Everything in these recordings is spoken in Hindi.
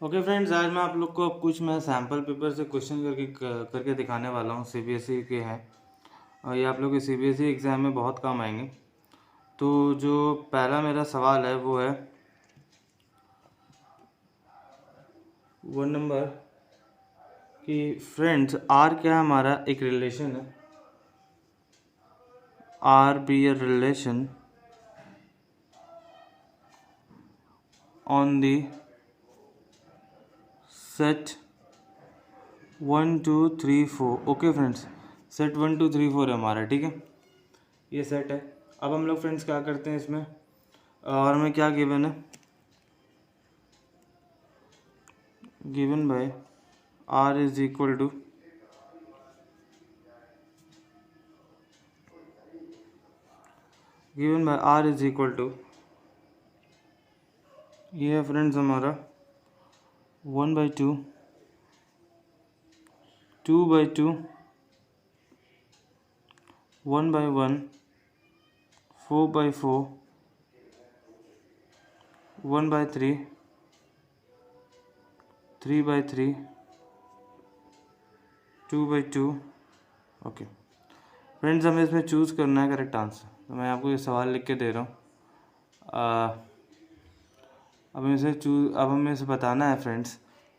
ओके फ्रेंड्स, आज मैं आप लोग को अब कुछ मैं सैम्पल पेपर से क्वेश्चन करके दिखाने वाला हूँ। सीबीएसई के हैं और ये आप लोग के सीबीएसई एग्ज़ाम में बहुत काम आएंगे। तो जो पहला मेरा सवाल है वो है 1 नंबर कि फ्रेंड्स आर क्या हमारा एक रिलेशन है। R be a relation on the set 1 2 3 4। Okay friends, set 1 2 3 4 है हमारा, ठीक है, ये सेट है। अब हम लोग फ्रेंड्स क्या करते हैं इसमें, और हमें क्या गिवन है, given by R is equal to ये है फ्रेंड्स हमारा 1/2, 2/2, 1/1, 4/4, 1/3, 3/3, 2/2। ओके फ्रेंड्स, हमें इसमें चूज़ करना है करेक्ट आंसर। तो मैं आपको ये सवाल लिख के दे रहा हूँ। अब हमें इसे बताना है फ्रेंड्स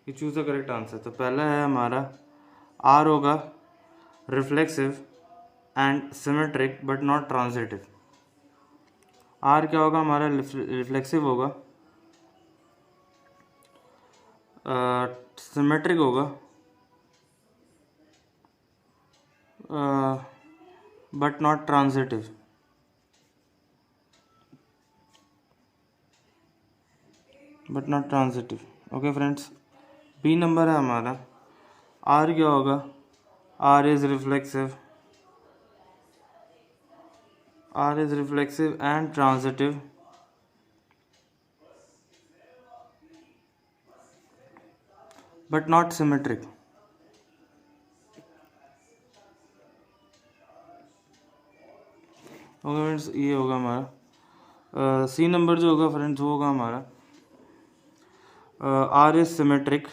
कि चूज़ द करेक्ट आंसर। तो पहला है हमारा आर होगा reflexive and symmetric but not transitive. R क्या होगा हमारा, रिफ्लेक्सिव होगा, सिमेट्रिक होगा, but not transitive. Okay friends, B number है हमारा आर क्या होगा, R is reflexive and transitive but not symmetric. Okay friends, ये होगा हमारा सी नंबर जो होगा फ्रेंड्स वो होगा हमारा R is symmetric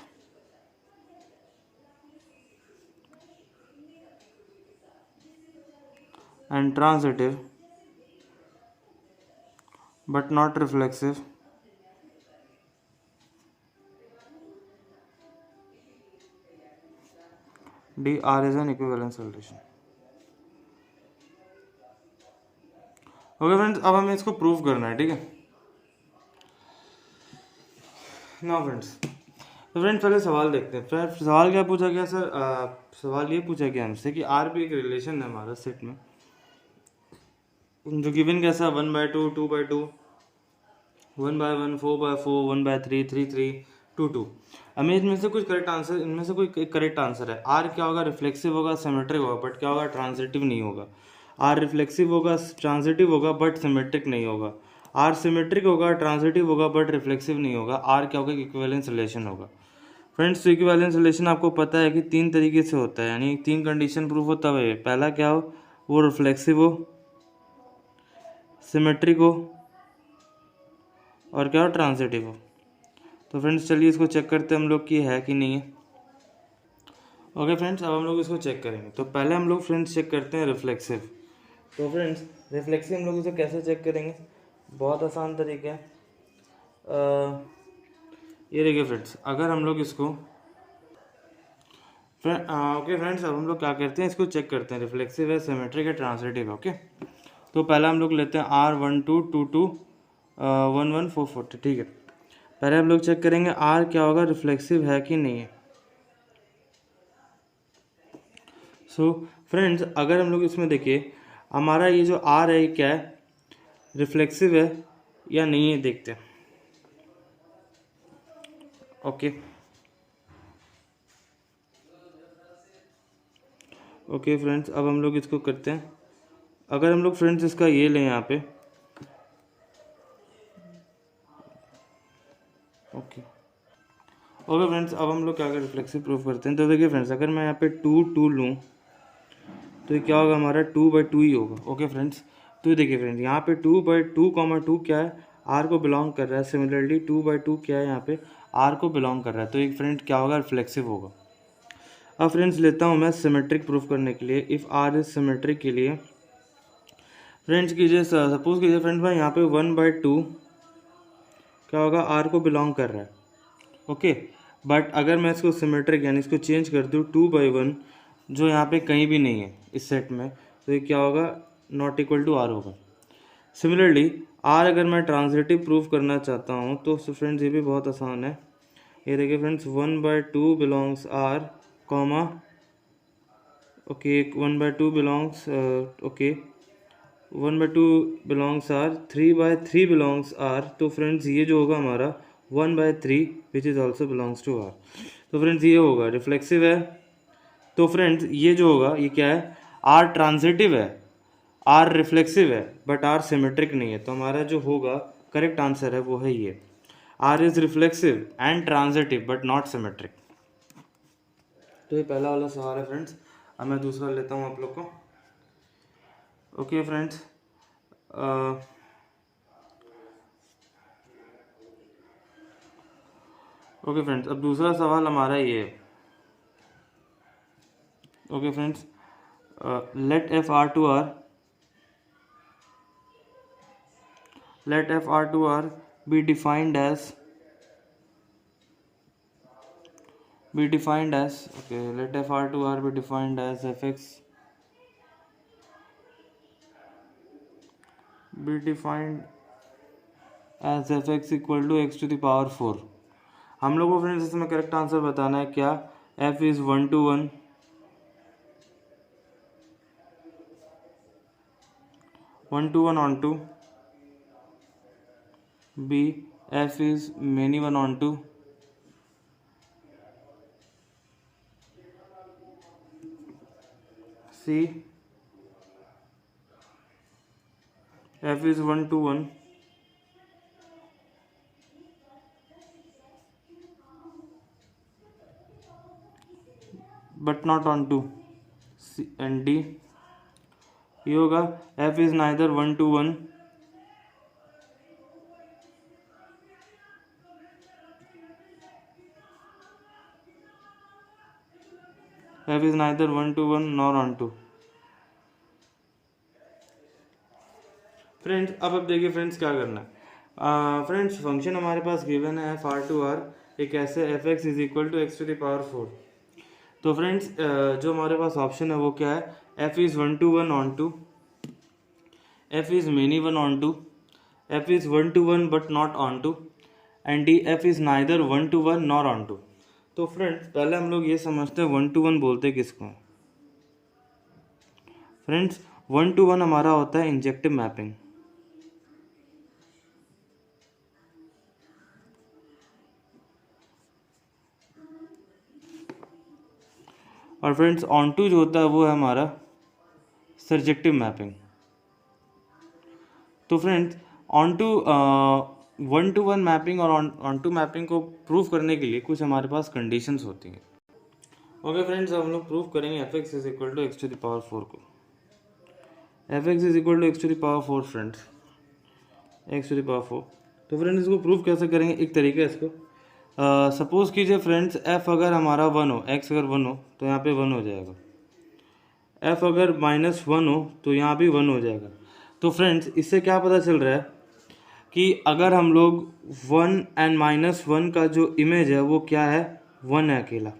and transitive but not reflexive D, R is an equivalence relation। Okay friends, अब हमें इसको प्रूव करना है, ठीक है ना फ्रेंड्स। तो फ्रेंड्स पहले सवाल देखते हैं। फिर सवाल क्या पूछा गया सर, सवाल ये पूछा गया हमसे कि आर भी एक रिलेशन है हमारा सेट में, जो गिवन कैसा 1/2, 2/2, 1/1, 4/4, 1/3, 3/3, 2/2। हमें इनमें से कुछ करेक्ट आंसर, इनमें से कोई एक करेक्ट आंसर है। आर क्या होगा, रिफ्लेक्सिव होगा, सिमेट्रिक होगा, बट क्या होगा, ट्रांजिटिव नहीं होगा। आर रिफ्लेक्सिव होगा, ट्रांजिटिव होगा, बट सिमेट्रिक नहीं होगा। आर सिमेट्रिक होगा, ट्रांजिटिव होगा, बट रिफ्लेक्सिव नहीं होगा। आर क्या होगा, इक्विवेलेंस रिलेशन होगा। फ्रेंड्स, इक्विवेलेंस रिलेशन आपको पता है कि 3 तरीके से होता है, यानी 3 कंडीशन प्रूफ हो तब है। पहला क्या हो, वो रिफ्लेक्सिव हो, सिमेट्रिक हो, और क्या हो, ट्रांजिटिव हो। तो फ्रेंड्स चलिए इसको चेक करते हैं हम लोग कि है कि नहीं है। ओके फ्रेंड्स, अब हम लोग इसको चेक करेंगे। तो पहले हम लोग फ्रेंड्स चेक करते हैं रिफ्लेक्सिव। तो फ्रेंड्स रिफ्लेक्सिव हम लोग इसे कैसे चेक करेंगे, बहुत आसान तरीका है। ये देखिए फ्रेंड्स, अगर हम लोग इसको ओके फ्रेंड्स, अब हम लोग क्या करते हैं, इसको चेक करते हैं रिफ्लेक्सिव है, सिमेट्रिक है, ट्रांजिटिव है। ओके, तो पहला हम लोग लेते हैं R12, 22, 11, 440, ठीक है। पहले हम लोग चेक करेंगे आर क्या होगा, रिफ्लेक्सिव है कि नहीं है। सो फ्रेंड्स, अगर हम लोग इसमें देखिए हमारा ये जो आर है क्या है, रिफ्लेक्सिव है या नहीं है, देखते हैं। ओके ओके फ्रेंड्स, अब हम लोग इसको करते हैं। अगर हम लोग फ्रेंड्स इसका ये लें यहाँ पे, ओके ओके फ्रेंड्स, अब हम लोग क्या कर रिफ्लेक्सिव प्रूफ करते हैं। तो देखिए फ्रेंड्स, अगर मैं यहाँ पे 2 लूँ तो ये क्या होगा, हमारा 2/2 ही होगा। ओके फ्रेंड्स, तो देखिए फ्रेंड्स, यहाँ पे 2/2, 2 क्या है, आर को बिलोंग कर रहा है। सिमिलरली 2/2 क्या है यहाँ पे, आर को बिलोंग कर रहा है, तो एक फ्रेंड क्या होगा, रिफ्लेक्सिव होगा। अब फ्रेंड्स लेता हूँ मैं सिमेट्रिक प्रूफ करने के लिए। इफ़ आर इज सिमेट्रिक के लिए फ्रेंड्स कीजिए, सपोज कीजिए फ्रेंड्स मैं यहाँ पे 1/2 क्या होगा, आर को बिलोंग कर रहा है, ओके। बट अगर मैं इसको सिमेट्रिक यानी इसको चेंज कर दूँ 2/1 जो यहाँ पे कहीं भी नहीं है इस सेट में, तो ये क्या होगा, नॉट इक्वल टू आर होगा। सिमिलरली आर अगर मैं ट्रांजिटिव प्रूफ करना चाहता हूँ तो फ्रेंड्स ये भी बहुत आसान है। ये देखिए friends 1/2 belongs R comma, okay 1/2 belongs okay 1/2 belongs R, 3/3 belongs R. तो फ्रेंड्स ये जो होगा हमारा 1/3 which is also belongs to R. तो फ्रेंड्स ये होगा रिफ्लेक्सिव है। तो फ्रेंड्स ये जो होगा ये क्या है, आर ट्रांजिटिव है, आर रिफ्लेक्सिव है, बट आर सिमेट्रिक नहीं है। तो हमारा जो होगा करेक्ट आंसर है वो है ये, R is reflexive and transitive but not symmetric. तो ये पहला वाला सवाल है फ्रेंड्स। अब मैं दूसरा लेता हूँ आप लोग को। ओके फ्रेंड्स, ओके फ्रेंड्स, अब दूसरा सवाल हमारा ये है। Okay friends, let f R to R, let f r to r be defined as okay, let f r to r be defined as fx equal to x to the power 4। हम लोग को फ्रेंड्स इसमें करेक्ट आंसर बताना है क्या, f is 1/1 onto B, f is many one onto C, f is 1/1 but not onto C and D। ये होगा f is neither 1/1 f is neither 1/1 nor onto। Friends अब देखिए फ्रेंड्स क्या करना है। फ्रेंड्स फंक्शन हमारे पास गिवन है एफ आर टू आर, एक ऐसे f x is equal to x to the power 4। तो फ्रेंड्स जो हमारे पास ऑप्शन है वो क्या है, f is 1/1 onto, f is many one onto, f is 1/1 but not onto, and d f is neither 1/1 nor onto। तो फ्रेंड्स पहले हम लोग ये समझते हैं 1/1 बोलते हैं किसको। फ्रेंड्स 1/1 हमारा होता है इंजेक्टिव मैपिंग। और फ्रेंड्स ऑनटू जो होता है वो है हमारा सर्जेक्टिव मैपिंग। तो फ्रेंड्स ऑनटू 1/1 मैपिंग और ऑनटू मैपिंग को प्रूफ करने के लिए कुछ हमारे पास कंडीशंस होती हैं। ओके फ्रेंड्स, अब हम लोग प्रूफ करेंगे f x is equal to x to the power 4 को। F x is equal to x to the power 4 friends, x to the power 4। तो फ्रेंड्स इसको प्रूफ कैसे करेंगे, एक तरीका है इसको। सपोज कीजिए फ्रेंड्स एफ अगर हमारा 1 हो, एक्स अगर 1 हो तो यहाँ पे 1 हो जाएगा, एफ अगर -1 हो तो यहाँ भी 1 हो जाएगा। तो फ्रेंड्स इससे क्या पता चल रहा है कि अगर हम लोग 1 एंड -1 का जो इमेज है वो क्या है, 1 है अकेला।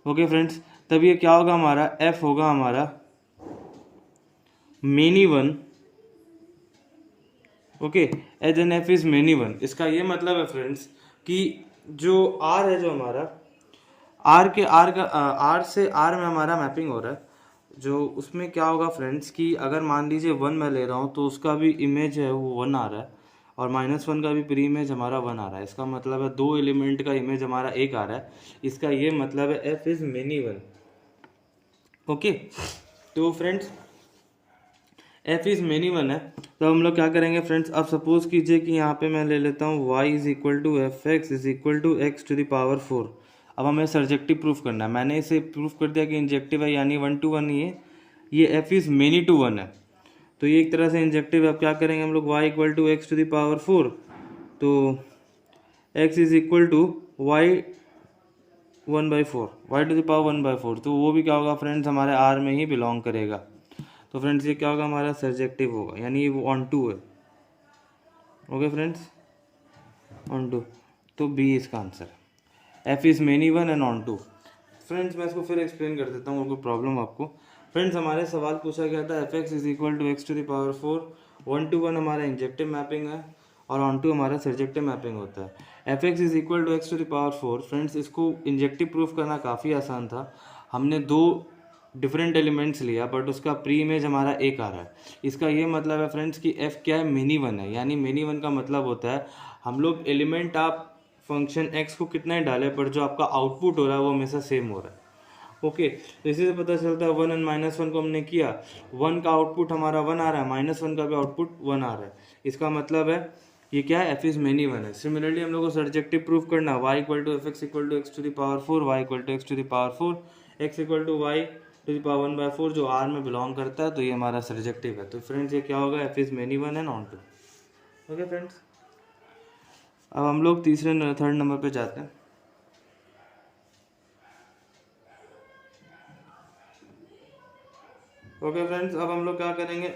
ओके फ्रेंड्स, तब ये क्या होगा, हमारा f होगा हमारा many 1, okay, as an f is many 1। इसका ये मतलब है फ्रेंड्स कि जो r है, जो हमारा r से r में हमारा मैपिंग हो रहा है, जो उसमें क्या होगा फ्रेंड्स कि अगर मान लीजिए 1 मैं ले रहा हूँ तो उसका भी इमेज है वो 1 आ रहा है, और -1 का भी प्री इमेज हमारा 1 आ रहा है। इसका मतलब है 2 एलिमेंट का इमेज हमारा 1 आ रहा है। इसका ये मतलब है f इज मेनी 1। ओके, तो फ्रेंड्स f इज मेनी 1 है, तो हम लोग क्या करेंगे फ्रेंड्स, अब सपोज कीजिए कि यहाँ पे मैं ले लेता हूँ y is equal to f x is equal to x to the power 4। अब हमें सर्जेक्टिव प्रूफ करना है। मैंने इसे प्रूफ कर दिया कि इंजेक्टिव है, यानी 1/1 ये f इज मेनी टू 1 है। तो ये एक तरह से इंजेक्टिव। अब क्या करेंगे हम लोग, y equal to x to the power 4, तो x is equal to y 1/4, y to the power 1/4, तो वो भी क्या होगा फ्रेंड्स, हमारे r में ही बिलोंग करेगा। तो फ्रेंड्स ये क्या होगा, हमारा सर्जेक्टिव होगा, यानी वो ऑन टू है। ओके फ्रेंड्स, ऑन टू, तो बी इसका आंसर है। F is many one and onto. Friends मैं इसको फिर एक्सप्लेन कर देता हूँ, कोई प्रॉब्लम आपको। फ्रेंड्स हमारे सवाल पूछा गया था f x is equal to x to the power 4, 1 to 1 हमारा इंजेक्टिव मैपिंग है और ऑन टू हमारा सर्जेक्टिव मैपिंग होता है। F x is equal to x to the power 4, friends इसको इंजेक्टिव प्रूफ करना काफ़ी आसान था। हमने दो डिफरेंट एलिमेंट्स लिया बट उसका प्री इमेज हमारा एक आ रहा है। इसका ये मतलब है फ्रेंड्स कि एफ क्या है, मेनी वन है, यानी मेनी वन का मतलब होता है हम लोग एलिमेंट आप फंक्शन एक्स को कितना ही डाले पर जो आपका आउटपुट हो रहा है वो हमेशा सेम हो रहा है। ओके, तो इसी से पता चलता है 1 और -1 को हमने किया, 1 का आउटपुट हमारा 1 आ रहा है, -1 का भी आउटपुट 1 आ रहा है। इसका मतलब है ये क्या है, एफ इज मेनी वन है। सिमिलरली हम लोग को सर्जेक्टिव प्रूफ करना, y equal to f x equal to x to the power 4, y equal to x to the power 4, x equal to y to the power 1/4 जो r में बिलोंग करता है, तो ये हमारा सर्जेक्टिव है। तो फ्रेंड्स ये क्या होगा, f is many one and onto. Okay friends, अब हम लोग थर्ड नंबर पे जाते हैं। ओके फ्रेंड्स, अब हम लोग क्या करेंगे,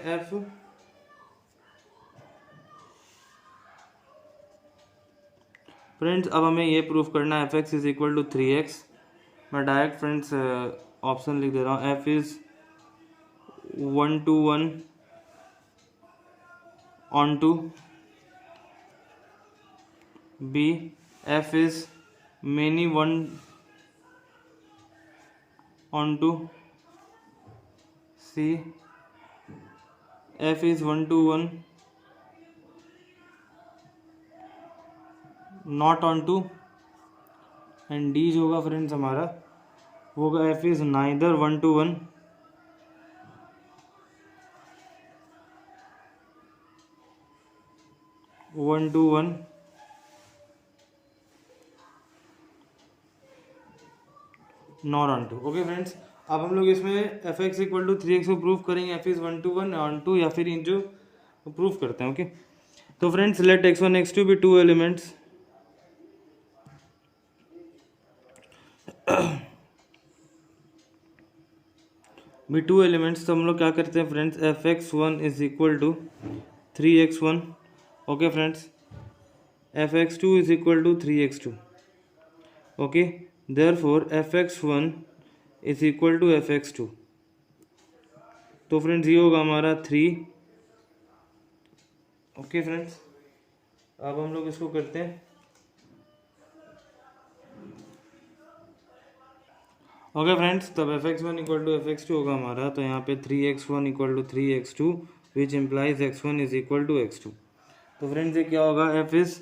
फ्रेंड्स अब हमें ये प्रूफ करना है f x is equal to 3x। मैं डायरेक्ट फ्रेंड्स ऑप्शन लिख दे रहा हूँ, f is 1 to 1 onto, b f is many one onto, c f is 1 to 1 not onto, and d जो होगा फ्रेंड्स हमारा वो होगा f is neither 1 to 1 1 to 1 not onto. Okay friends, अब हम लोग इसमें F x equal to 3x को प्रूफ करेंगे, f is 1 to 1 onto, या फिर इन जो प्रूफ करते हैं। ओके, तो friends let x1 x2 be two elements, be two elements. तो हम लोग क्या करते हैं friends, f x one is equal to 3x1। Okay friends, f x two is equal to 3x2। Okay, therefore f x one is equal to f x two. तो फ्रेंड्स ये होगा हमारा 3। ओके फ्रेंड्स, अब हम लोग इसको करते हैं। ओके फ्रेंड्स, तब f x one equal to f x two होगा हमारा, तो यहाँ पे 3x1 equal to 3x2 which implies x1 is equal to x2। तो फ्रेंड्स ये क्या होगा, f is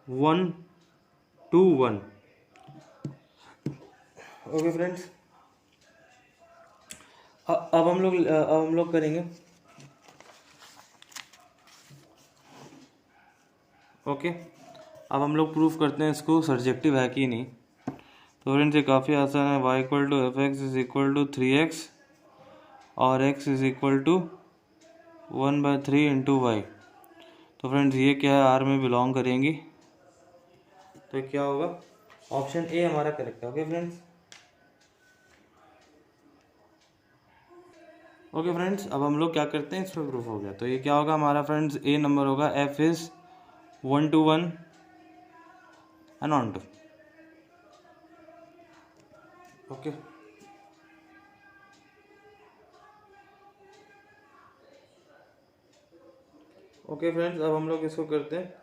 1 to 1। Okay friends, अब हम लोग करेंगे। ओके, अब हम लोग प्रूफ करते हैं इसको सर्जेक्टिव है कि नहीं। तो फ्रेंड्स ये काफ़ी आसान है, y equal to f x is equal to 3x और x is equal to 1/3 into y. तो फ्रेंड्स ये क्या है, r में बिलोंग करेंगी, तो क्या होगा, ऑप्शन ए हमारा करेक्ट है। ओके फ्रेंड्स, ओके फ्रेंड्स, अब हम लोग क्या करते हैं, इसमें प्रूफ हो गया, तो ये क्या होगा हमारा फ्रेंड्स, ए नंबर होगा, f is 1 to 1 and onto. Okay, okay friends, अब हम लोग इसको करते हैं।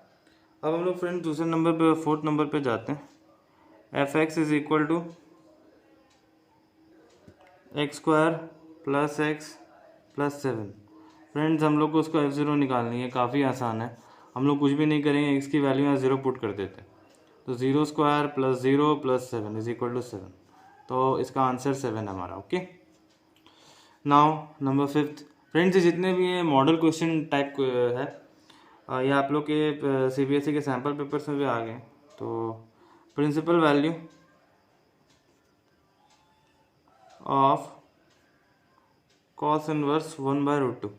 अब हम लोग फ्रेंड्स दूसरे नंबर पे, फोर्थ नंबर पे जाते हैं। F x is equal to x² + x + 7। Friends हम लोग को उसको f0 निकालनी है, काफ़ी आसान है। हम लोग कुछ भी नहीं करेंगे, x की वैल्यू यहाँ 0 पुट कर देते हैं, तो 0² + 0 + 7 इज इक्वल टू 7। तो इसका आंसर 7 है हमारा। Okay, now number 5। फ्रेंड्स ये जितने भी ये मॉडल क्वेश्चन टाइप है, ये आप लोग के CBSE के सैम्पल पेपर्स में भी आ गए। तो principal value of cos inverse 1/√2।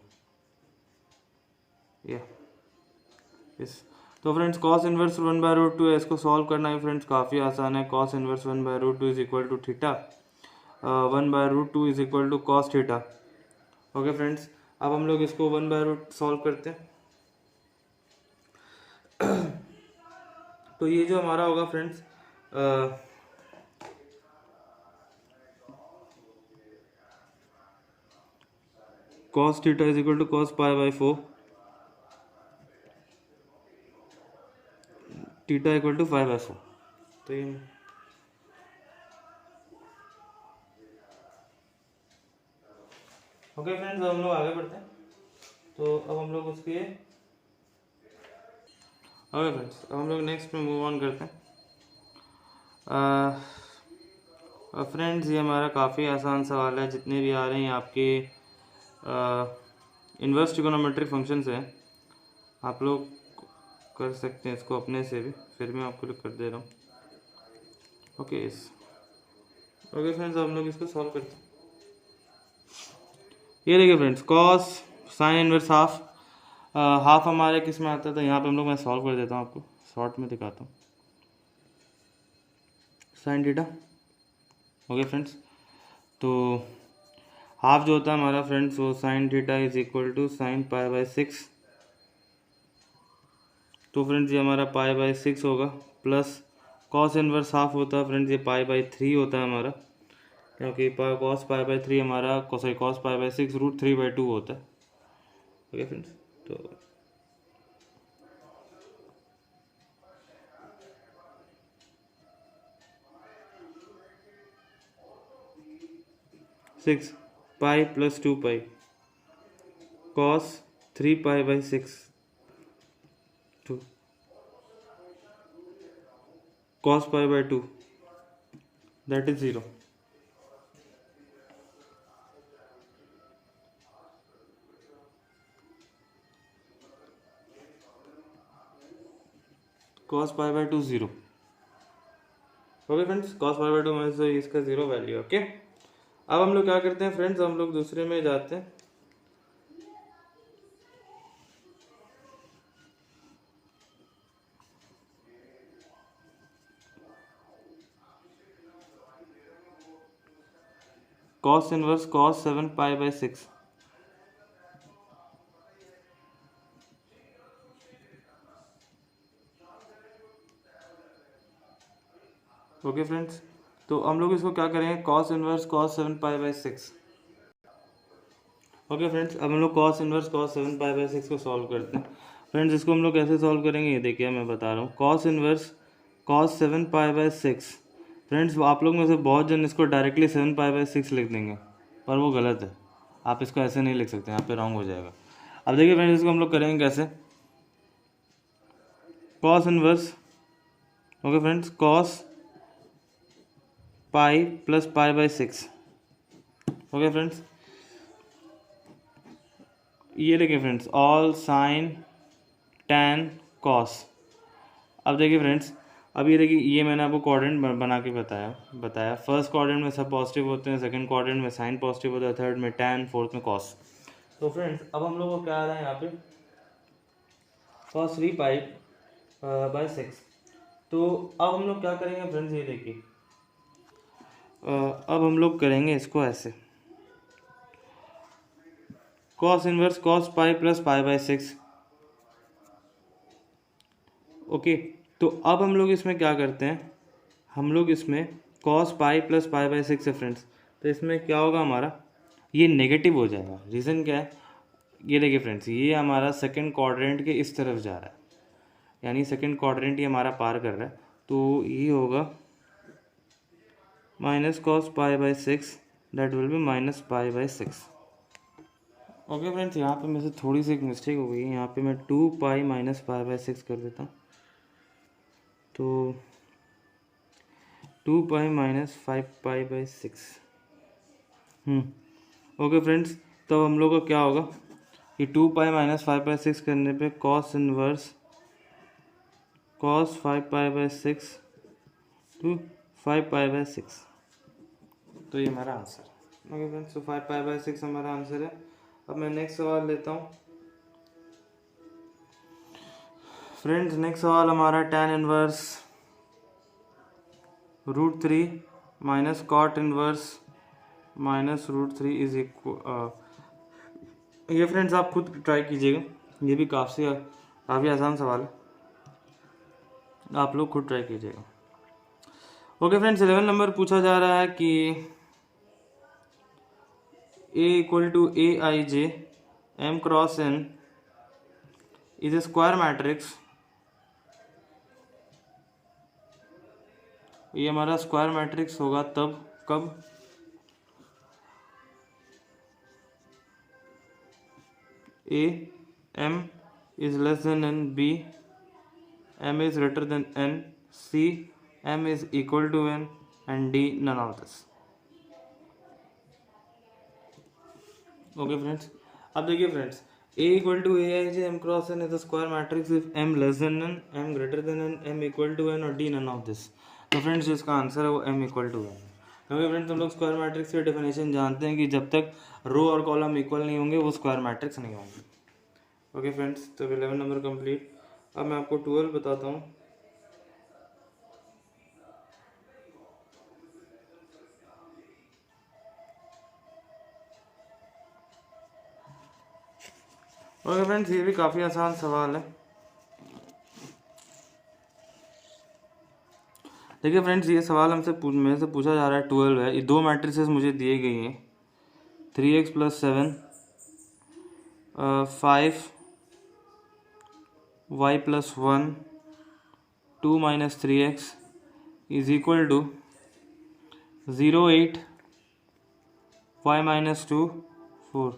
ये इस तो फ्रेंड्स कॉस इनवर्स 1/√2 है, इसको सॉल्व करना है फ्रेंड्स काफ़ी आसान है। Cos inverse 1/√2 is equal to theta, 1/√2 is equal to cos theta. Okay friends, अब हम लोग इसको 1/√2 सॉल्व करते हैं। तो ये जो हमारा होगा friends cos theta is equal to cos π/4, theta equal to 5/4। तो ये ओके फ्रेंड्स, हम लोग आगे बढ़ते हैं। तो अब हम लोग उसके ओके फ्रेंड्स, अब हम लोग नेक्स्ट में मूव ऑन करते हैं। फ्रेंड्स ये हमारा काफ़ी आसान सवाल है, जितने भी आ रहे हैं आपके इन्वर्स ट्रिगोनोमेट्रिक फंक्शंस हैं, आप लोग कर सकते हैं इसको अपने से भी, फिर मैं आपको कर दे रहा हूँ। ओके फ्रेंड्स, हम लोग इसको सॉल्व करते हैं। ये देखिए friends, cos sine inverse half हमारे किस में आता था, यहाँ पे हम लोग मैं सॉल्व कर देता हूँ, आपको शॉर्ट में दिखाता हूँ। Sine theta. ओके फ्रेंड्स, तो हाफ जो होता है हमारा फ्रेंड्स वो sine theta is equal to sine π/6। तो फ्रेंड्स ये हमारा π/6 होगा, प्लस कॉस इनवर्स हाफ होता है फ्रेंड्स ये π/3 होता है हमारा, क्योंकि कॉस π/3 हमारा कॉस π/6 √3/2 होता है। ओके फ्रेंड्स, तो six pi plus 2 pi cos 3π/6 to cos π/2 that is 0। cos π/2 0। Okay friends, cos π/2 में से इसका 0 वैल्यू। ओके, अब हम लोग क्या करते हैं फ्रेंड्स, हम लोग दूसरे में जाते हैं। cos inverse cos 7π/6। Okay friends, तो हम लोग इसको क्या करेंगे, cos inverse cos 7π/6। Okay friends, अब हम लोग cos इनवर्स cos 7π/6 को सॉल्व करते हैं। फ्रेंड्स इसको हम लोग कैसे सॉल्व करेंगे, ये देखिए मैं बता रहा हूँ। cos इनवर्स cos 7π/6 फ्रेंड्स, आप लोग में से बहुत जन इसको डायरेक्टली 7π/6 लिख देंगे, पर वो गलत है। आप इसको ऐसे नहीं लिख सकते, यहाँ पे रॉन्ग हो जाएगा। अब देखिए फ्रेंड्स, इसको हम लोग करेंगे कैसे, cos inverse okay friends cos pi plus π/6। Okay friends, ये देखिए friends all sine tan cos। अब देखिए फ्रेंड्स, अब ये देखिए, ये मैंने आपको क्वाड्रेंट बना के बताया। फर्स्ट क्वाड्रेंट में सब पॉजिटिव होते हैं, सेकंड क्वाड्रेंट में साइन पॉजिटिव होता है, थर्ड में tan, फोर्थ में cos। तो फ्रेंड्स अब हम लोग को क्या आ रहा है यहाँ पे, cos 3π/6। तो अब हम लोग क्या करेंगे फ्रेंड्स, ये देखिए अब हम लोग करेंगे इसको ऐसे, cos inverse cos pi plus π/6। Okay, तो अब हम लोग इसमें क्या करते हैं, हम लोग इसमें cos पाई प्लस π/6 है फ्रेंड्स, तो इसमें क्या होगा हमारा, ये नेगेटिव हो जाएगा। रीज़न क्या है, ये देखिए फ्रेंड्स, ये हमारा सेकंड क्वाड्रेंट के इस तरफ जा रहा है, यानी सेकंड क्वाड्रेंट ये हमारा पार कर रहा है, तो ये होगा minus cos π/6 that will be minus π/6। Okay friends, यहाँ पे मेरे से थोड़ी सी एक मिस्टेक हो गई है, यहाँ पे मैं 2π माइनस π/6 कर देता हूँ, तो 2π माइनस 5π/6। ओके फ्रेंड्स, तो हम लोग का क्या होगा, ये 2π माइनस 5/6 करने पे cos इनवर्स cos 5π/6 टू 5π/6, तो ये हमारा आंसर। ओके फ्रेंड्स, तो 5π/6 हमारा आंसर है। अब मैं नेक्स्ट सवाल लेता हूँ। फ्रेंड्स नेक्स्ट सवाल हमारा tan inverse √3 minus cot inverse minus √3 is equal. ये फ्रेंड्स आप खुद ट्राई कीजिएगा, ये भी काफ़ी आसान सवाल है, आप लोग खुद ट्राई कीजिएगा। ओके फ्रेंड्स 11 नंबर पूछा जा रहा है कि A equal to AIJ M cross N is a square matrix. ये हमारा स्क्वायर मैट्रिक्स होगा तब कब A M is less than N, B M is greater than N, C M is equal to N and D none of this। Okay friends, अब देखिए friends A equal to AIJ M cross N is a square matrix if M less than N, M greater than N, M equal to N और D नन ऑफ दिस। तो फ्रेंड्स जिसका आंसर है वो M इक्वल टू N। क्योंकि फ्रेंड्स हम लोग स्क्वायर मैट्रिक्स की डेफिनेशन जानते हैं कि जब तक रो और कॉलम इक्वल नहीं होंगे वो स्क्वायर मैट्रिक्स नहीं होंगे। ओके फ्रेंड्स, तो 11 नंबर कंप्लीट। अब मैं आपको 12 बताता हूँ। ओके फ्रेंड्स, ये भी काफ़ी आसान सवाल है। देखिए फ्रेंड्स, ये सवाल मेरे से पूछा जा रहा है 12 है। ये दो मैट्रिसेस मुझे दिए गई हैं 3x + 7 5 y + 1 2 - 3x is equal to 0 8 y - 2 4।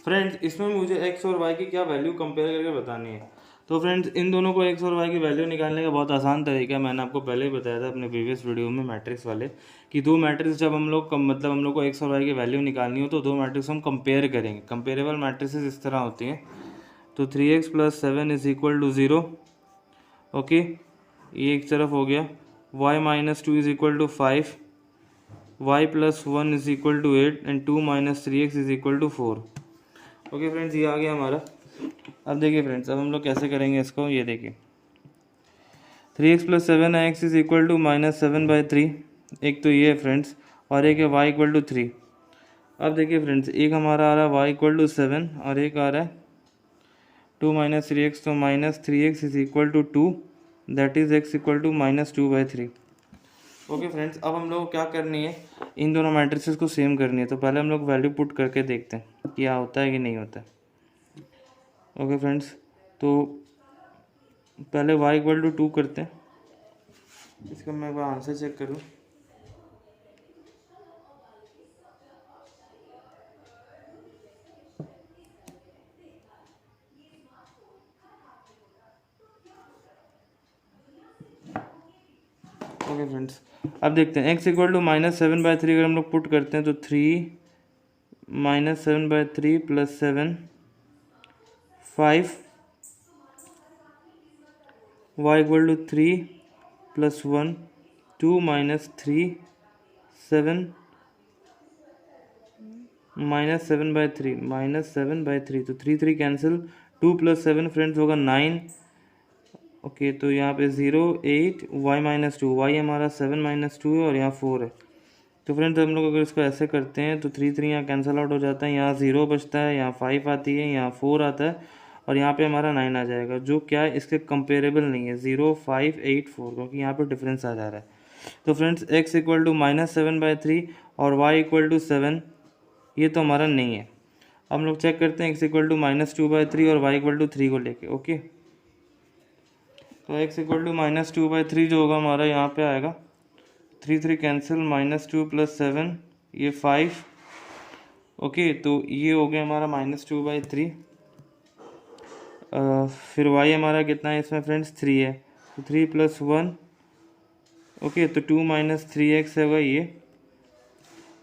Friends इसमें मुझे x और y की क्या वैल्यू कंपेयर करके बतानी है। तो फ्रेंड्स इन दोनों को x और y की वैल्यू निकालने का बहुत आसान तरीका है। मैंने आपको पहले ही बताया था अपने प्रीवियस वीडियो में मैट्रिक्स वाले कि दो मैट्रिक्स जब हम लोग को x और y की वैल्यू निकालनी हो तो दो मैट्रिक्स हम कंपेयर करेंगे। कंपेरेबल मैट्रिक्स इस तरह होती हैं। तो 3x + 7 is equal to 0। Okay, ये एक तरफ हो गया। y - 2 is equal to 5, y + 1 is equal to 8 and 2 - 3x is equal to 4। Okay friends, ये आ गया हमारा। अब देखिए फ्रेंड्स, अब हम लोग कैसे करेंगे इसको, ये देखिए 3x + 7x is equal to -7/3। एक तो ये है फ्रेंड्स, और एक है y इक्वल टू 3। अब देखिए फ्रेंड्स, एक हमारा आ रहा है y इक्वल टू 7 और एक आ रहा है 2 - 3x। तो -3x is equal to 2, that is x equal to -2/3। Okay friends, अब हम लोग क्या करनी है, इन दोनों मैट्रिसेस को सेम करनी है। तो पहले हम लोग वैल्यू पुट करके देखते हैं क्या होता है कि नहीं होता है। ओके फ्रेंड्स, तो पहले y इक्वल टू 2 करते हैं। इसका मैं एक बार आंसर चेक करूँ। ओके फ्रेंड्स, अब देखते हैं x इक्वल टू -7/3 अगर हम लोग पुट करते हैं तो 3 - 7/3 + 7 5 y इक्वल टू 3 + 1 2 - 3 7 -7/3 तो 3 कैंसिल, 2 + 7 फ्रेंड्स होगा 9। ओके, तो यहाँ पे 0 8 y - 2, y हमारा 7 - 2 है और यहाँ 4 है। तो फ्रेंड्स हम लोग अगर इसको ऐसे करते हैं तो 3 यहाँ कैंसिल आउट हो जाता है, यहाँ 0 बचता है, यहाँ 5 आती है, यहाँ 4 आता है और यहाँ पे हमारा 9 आ जाएगा, जो क्या है इसके कंपेरेबल नहीं है 0 5 8 4, क्योंकि यहाँ पे डिफरेंस आ जा रहा है। तो फ्रेंड्स x इक्वल टू -7/3 और y इक्वल टू 7 ये तो हमारा नहीं है। हम लोग चेक करते हैं x इक्वल टू -2/3 और y इक्वल टू 3 को लेके। ओके, तो x इक्वल टू -2/3 जो होगा हमारा यहाँ पे आएगा 3 कैंसिल, -2 + 7 ये 5। ओके, तो ये हो गया हमारा -2/3। फिर y हमारा कितना है इसमें फ्रेंड्स 3 है, तो 3 + 1। ओके, तो 2 - 3x होगा ये।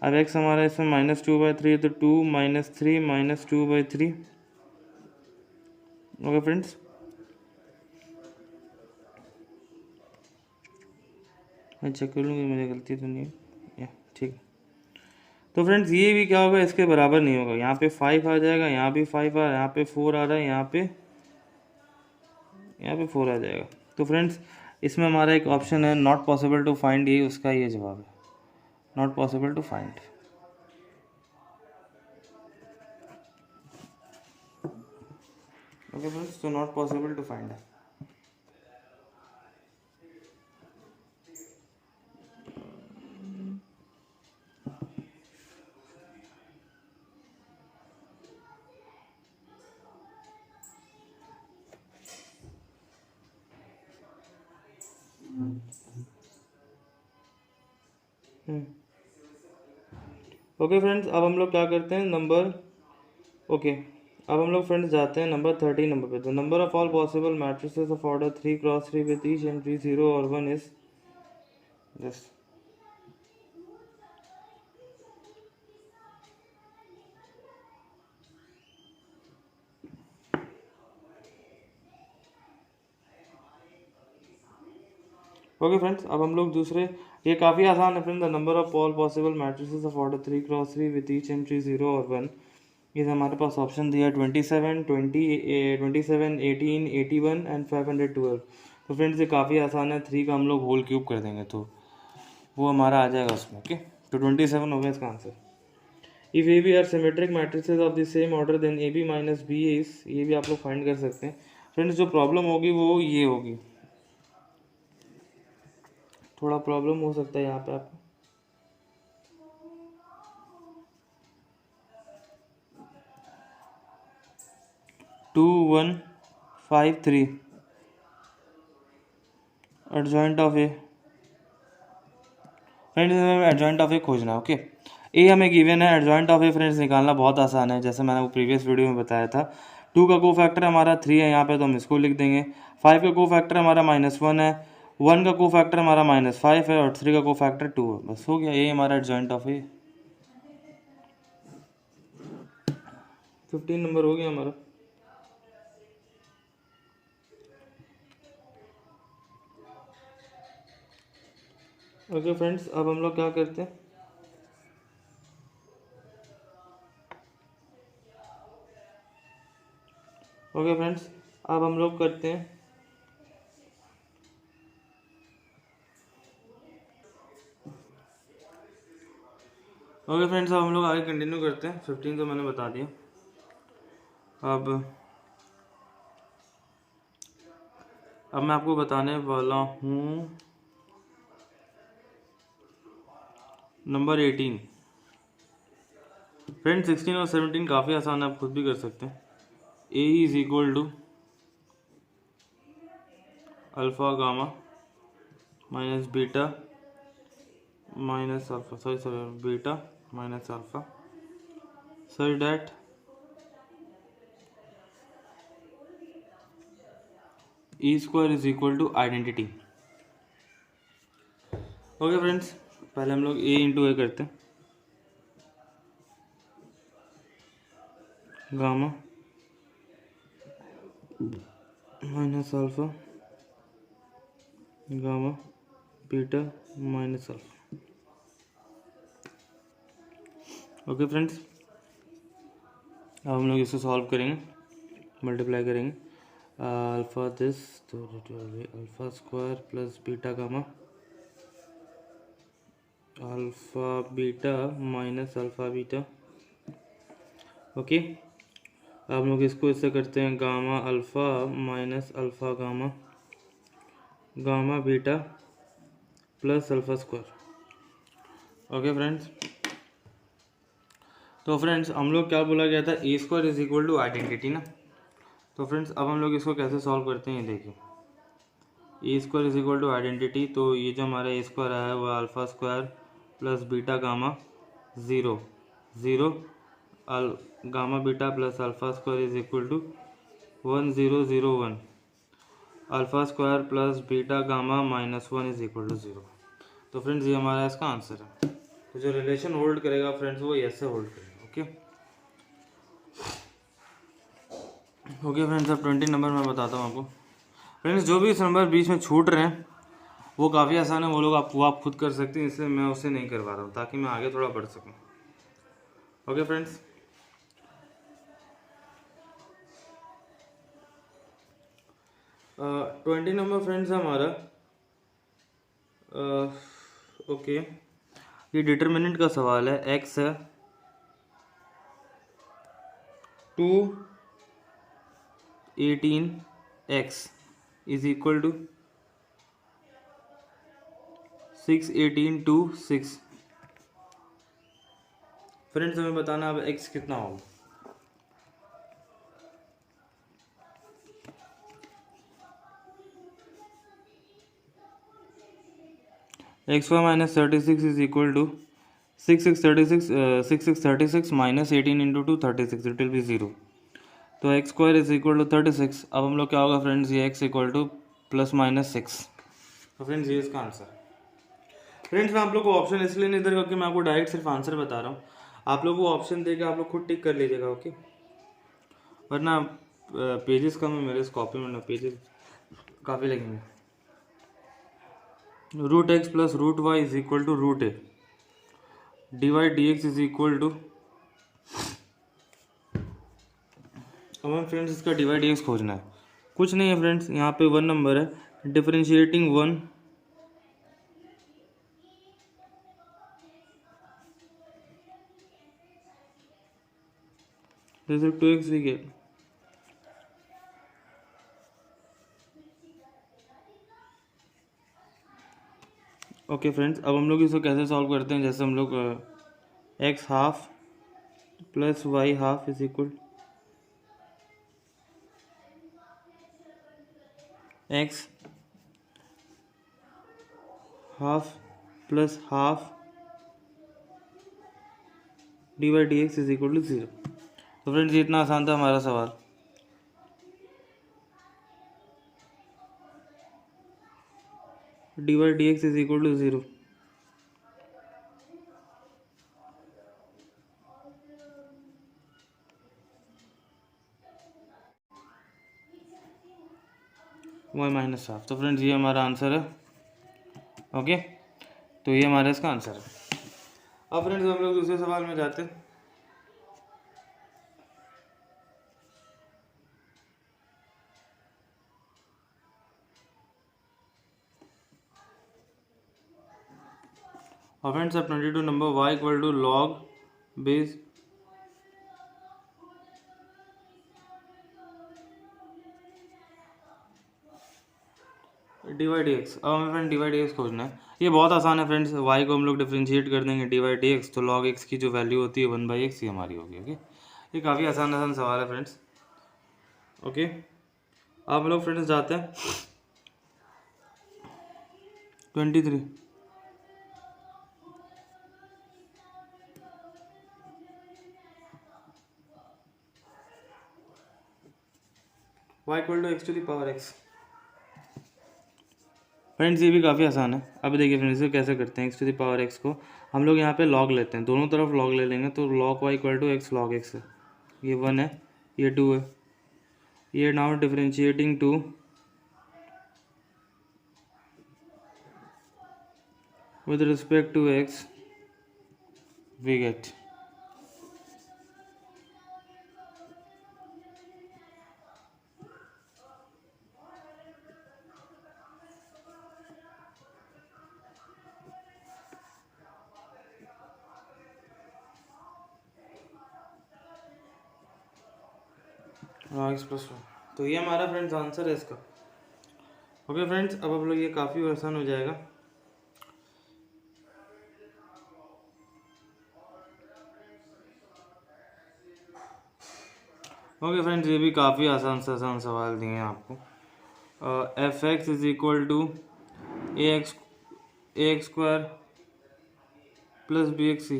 अब x हमारा इसमें -2/3 तो 2 - 3 -2/3। ओके फ्रेंड्स, मैं चेक कर लूँगी मुझे गलती तो नहीं है, ठीक। तो फ्रेंड्स ये भी क्या होगा, इसके बराबर नहीं होगा। यहाँ पे 5 आ जाएगा, यहाँ भी 5 आ रहा है, यहाँ पे 4 आ रहा है, यहाँ पे 4 आ जाएगा। तो फ्रेंड्स इसमें हमारा एक ऑप्शन है नॉट पॉसिबल टू फाइंड, ये उसका ये जवाब है, not possible to find. Okay friends, तो नॉट पॉसिबल टू फाइंड है। ओके फ्रेंड्स, अब हम लोग क्या करते हैं नंबर, ओके अब हम लोग फ्रेंड्स जाते हैं नंबर 13 नंबर पे। The number of all possible matrices of order 3 × 3 with each entry 0 और 1 इज दिस। ओके फ्रेंड्स, अब हम लोग दूसरे, ये काफ़ी आसान है friend. The number of all possible matrices of order 3 × 3 with each entry 0 और 1, ये हमारे पास ऑप्शन दिया 27, 18, 81 एंड 512। तो फ्रेंड्स ये काफ़ी आसान है, 3 का हम लोग होल क्यूब कर देंगे तो वो हमारा आ जाएगा उसमें। ओके, तो 27 हो गया इसका answer. If A B are symmetric matrices of the same order then A B minus B is, ये भी आप लोग फाइंड कर सकते हैं फ्रेंड्स। जो प्रॉब्लम होगी वो ये होगी, थोड़ा प्रॉब्लम हो सकता है यहाँ पे आपको। 2 1 5 3 एडजॉइंट ऑफ ए, फ्रेंड्स हमें एडजॉइंट ऑफ ए खोजना है। ओके, ए हमें गिवन है, एडजॉइंट ऑफ ए फ्रेंड्स निकालना बहुत आसान है, जैसे मैंने वो प्रीवियस वीडियो में बताया था। 2 का को फैक्टर हमारा 3 है यहाँ पे, तो हम इसको लिख देंगे। 5 का को फैक्टर हमारा -1 है, 1 का को फैक्टर हमारा -5 है और 3 का को फैक्टर 2 है। बस हो गया, ये हमारा एडजॉइंट ऑफ ए। 15 नंबर हो गया हमारा। ओके फ्रेंड्स, अब हम लोग क्या करते हैं, ओके फ्रेंड्स अब हम लोग करते हैं, ओके फ्रेंड्स अब हम लोग आगे कंटिन्यू करते हैं। 15 तो मैंने बता दिया। अब मैं आपको बताने वाला हूँ नंबर 18। फ्रेंड 16 और 17 काफ़ी आसान है, आप खुद भी कर सकते हैं। A is equal to alpha gamma minus beta minus alpha, sorry beta minus alpha, such that A square is equal to identity. Okay friends, पहले हम लोग ए इंटू ए करते हैं। Gamma minus alpha gamma beta minus alpha. Okay friends, अब हम लोग इसको सॉल्व करेंगे, मल्टीप्लाई करेंगे। अल्फा दिस तो alpha square plus beta gamma alpha beta minus alpha beta. Okay, अब हम लोग इसको इससे करते हैं, gamma alpha minus alpha gamma gamma beta plus alpha square. Okay friends, तो फ्रेंड्स हम लोग क्या बोला गया था, A square is equal to identity ना। तो फ्रेंड्स अब हम लोग इसको कैसे सॉल्व करते हैं, ये देखिए। A square is equal to identity, तो ये जो हमारा ए स्क्वायर है वो alpha square plus beta gamma 0 0 gamma beta plus alpha square is equal to 1 0 0 1 alpha square plus beta gamma -1 is equal to 0। तो फ्रेंड्स ये हमारा इसका आंसर है। तो जो रिलेशन होल्ड करेगा फ्रेंड्स वो ऐसे होल्ड करेगा। ओके ओके फ्रेंड्स, अब 20 नंबर मैं बताता हूँ आपको। फ्रेंड्स जो भी इस नंबर बीच में छूट रहे हैं वो काफ़ी आसान है, वो लोग आप खुद कर सकते हैं, इसलिए मैं उसे नहीं करवा रहा हूँ ताकि मैं आगे थोड़ा बढ़ सकूँ। ओके फ्रेंड्स, 20 नंबर फ्रेंड्स हमारा ओके, ये डिटर्मिनेंट का सवाल है। एक्स है 218x is equal to 618 to 6। Friends हमें बताना अब x कितना होगा। x4 minus 36 is equal to 6 minus 18 into 2 36, it will be 0। तो x square is equal to 36। अब हम लोग क्या होगा फ्रेंड्स, ये x equal to plus minus 6। तो फ्रेंड्स ये इसका आंसर। फ्रेंड्स मैं आप लोग को ऑप्शन इसलिए नहीं दे रहा क्योंकि मैं आपको डायरेक्ट सिर्फ आंसर बता रहा हूँ। आप लोग को ऑप्शन देकर आप लोग खुद टिक कर लीजिएगा, ओके। वरना पेजेस कम है मेरे इस कॉपी में, ना पेजेस काफ़ी लगेंगे। Root x plus root y is equal to root a, d y d x is equal to, अब हमें फ्रेंड्स इसका डी वाई डी एक्स खोजना है। कुछ नहीं है फ्रेंड्स, यहाँ पे 1 नंबर है, डिफरेंशिएटिंग 1 जैसे 2x we get. Okay friends, अब हम लोग इसको कैसे सॉल्व करते हैं, जैसे हम लोग x half plus y half is equal x half plus half d y d x is equal to 0। तो फ्रेंड्स इतना आसान था हमारा सवाल। D y d x is equal to 0। y minus half. तो फ्रेंड्स ये हमारा आंसर है, ओके। तो ये हमारा इसका आंसर है। अब फ्रेंड्स हम लोग दूसरे सवाल में जाते हैं। और फ्रेंड्स अब 22 number, y equal to log base d y d x. अब हमें friend d y d x खोजना है। ये बहुत आसान है फ्रेंड्स, y को हम लोग डिफ्रेंशिएट कर देंगे डी वाई डी एक्स, तो लॉग एक्स की जो वैल्यू होती है 1/x ही हमारी होगी, ओके। ये काफ़ी आसान सवाल है फ्रेंड्स, ओके। अब हम लोग फ्रेंड्स जाते हैं 23। y equal to x to the power x। Friends ये भी काफ़ी आसान है। अब देखिए फ्रेंड्स इसे कैसे करते हैं, x to the power x को हम लोग यहाँ पे लॉग लेते हैं, दोनों तरफ लॉग ले लेंगे, तो log y equal to x log x है। ये 1 है, ये 2 है, ये now differentiating 2 with respect to x we get x plus 1। तो ये हमारा फ्रेंड्स आंसर है इसका, ओके फ्रेंड्स। अब आप लोग ये काफ़ी आसान हो जाएगा। ओके फ्रेंड्स ये भी काफ़ी आसान सवाल दिए हैं आपको। F x is equal to a x square plus b x c,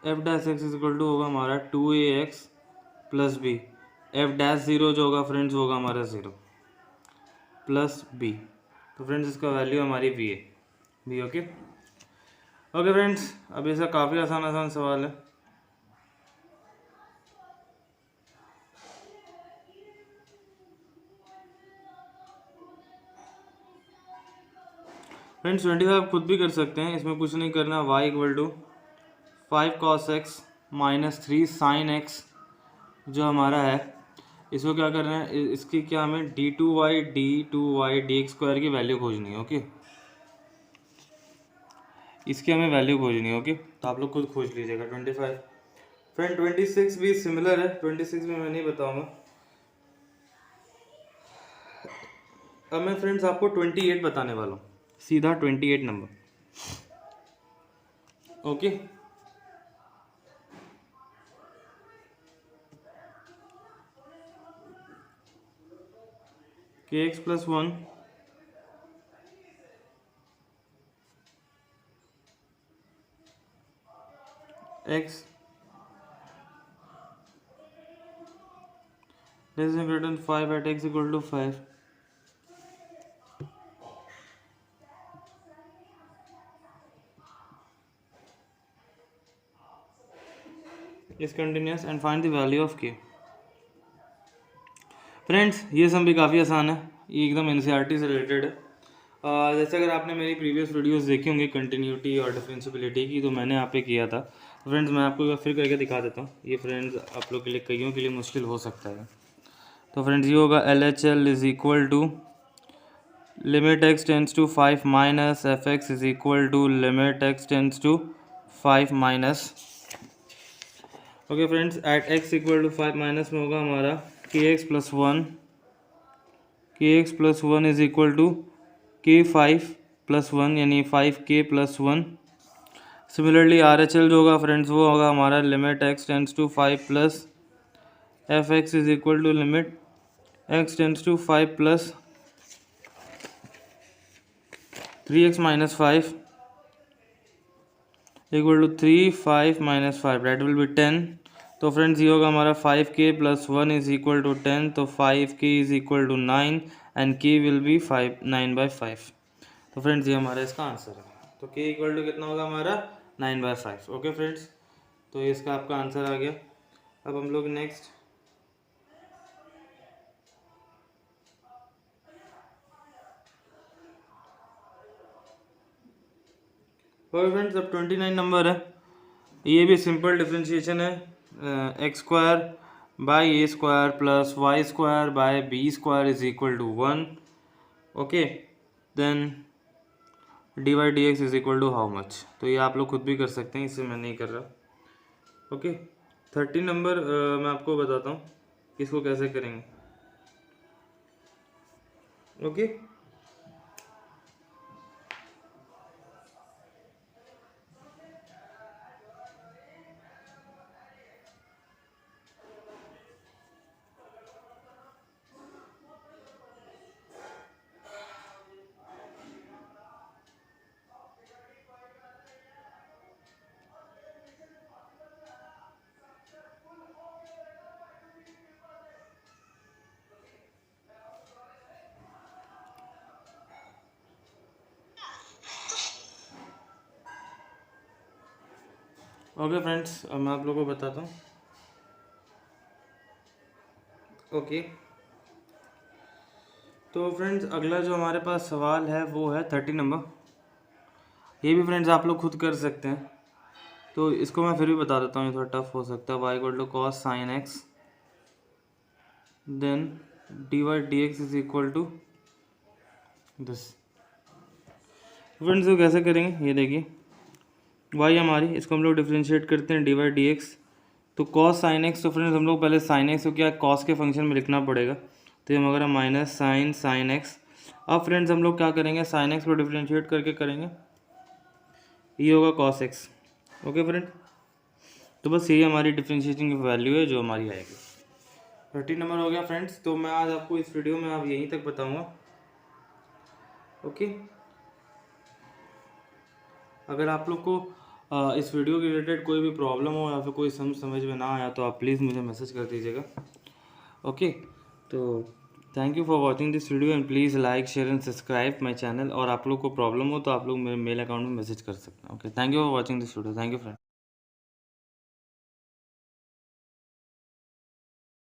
f dash x is equal to होगा हमारा 2ax plus b, f dash zero जो होगा फ्रेंड्स होगा हमारा 0 प्लस बी। तो फ्रेंड्स इसका वैल्यू हमारी बी है, बी, ओके। ओके फ्रेंड्स अब ऐसा काफ़ी आसान सवाल है। फ्रेंड्स 25 आप खुद भी कर सकते हैं, इसमें कुछ नहीं करना। y equal to 5 cos x minus 3 sin x जो हमारा है इसको क्या करना है, इसकी क्या हमें d2y dx² की वैल्यू खोजनी है। ओके, इसकी हमें वैल्यू खोजनी है। ओके, तो आप लोग खुद खोज लीजिएगा। 25 फ्रेंड 26 भी सिमिलर है, 26 में मैं नहीं बताऊंगा। अब मैं फ्रेंड्स आपको 28 बताने वाला हूँ, सीधा 28 number. Okay, kx + 1 x less than greater than 5 at x = 5. is continuous and find the value of k. Friends ये सम भी काफ़ी आसान है, ये एकदम एनसीईआरटी से रिलेटेड है। जैसे अगर आपने मेरी प्रीवियस वीडियोस देखी होंगी कंटिन्यूटी और डिफरेंशियबिलिटी की, तो मैंने यहाँ पे किया था। फ्रेंड्स मैं आपको एक बार फिर करके दिखा देता हूँ। ये फ्रेंड्स आप लोग के लिए, कईयों के लिए मुश्किल हो सकता है। तो फ्रेंड्स ये होगा LHL = limit x tends to 5 minus fx = limit x tends to 5 minus. Okay friends, at x = 5 minus में होगा हमारा kx + 1 = k5 + 1 यानी 5k + 1। सिमिलरली RHL जो होगा फ्रेंड्स वो होगा हमारा limit x tends to 5 plus fx = limit x tends to 5 plus 3x - 5 = 3 5 - 5 that will be 10। तो फ्रेंड्स ये होगा हमारा 5k + 1 = 10, तो 5k = 9 and k will be 9/5। तो फ्रेंड्स ये हमारा इसका आंसर है। तो k = कितना होगा हमारा 9/5। ओके फ्रेंड्स, तो ये इसका आपका आंसर आ गया। अब हम लोग नेक्स्ट फ्रेंड्स अब 29 नंबर है। ये भी सिंपल डिफरेंशिएशन है, x² / a² + y² / b² = 1। Okay, then dy dx = how much. तो ये आप लोग खुद भी कर सकते हैं, इससे मैं नहीं कर रहा। ओके, 30 नंबर मैं आपको बताता हूँ इसको कैसे करेंगे। ओके, ओके फ्रेंड्स, अब मैं आप लोगों को बताता हूँ। ओके, तो फ्रेंड्स अगला जो हमारे पास सवाल है वो है 30 नंबर। ये भी फ्रेंड्स आप लोग खुद कर सकते हैं, तो इसको मैं फिर भी बता देता हूँ, ये थोड़ा टफ हो सकता है। y = cos sin x, then dy dx = this. Friends तो कैसे करेंगे ये देखिए, y हमारी, इसको हम लोग डिफ्रेंशिएट करते हैं dy dx। तो cos sin x, तो फ्रेंड्स हम लोग पहले sin x को क्या cos के फंक्शन में लिखना पड़ेगा, तो ये हमारा माइनस sin x। अब फ्रेंड्स हम लोग क्या करेंगे, sin x को डिफ्रेंशिएट करके करेंगे, ये होगा cos x। ओके फ्रेंड, तो बस यही हमारी डिफ्रेंशिएशन की वैल्यू है जो हमारी आएगी। 30 नंबर हो गया फ्रेंड्स। तो मैं आज आपको इस वीडियो में आप यहीं तक बताऊंगा। ओके, अगर आप लोग को इस वीडियो के रिलेटेड कोई भी प्रॉब्लम हो या फिर कोई समझ में ना आया, तो आप प्लीज़ मुझे मैसेज कर दीजिएगा। ओके, तो thank you for watching this video and please like share and subscribe my channel. और आप लोग को प्रॉब्लम हो तो आप लोग मेरे मेल अकाउंट में मैसेज कर सकते हैं। Okay, thank you for watching this video. Thank you friend.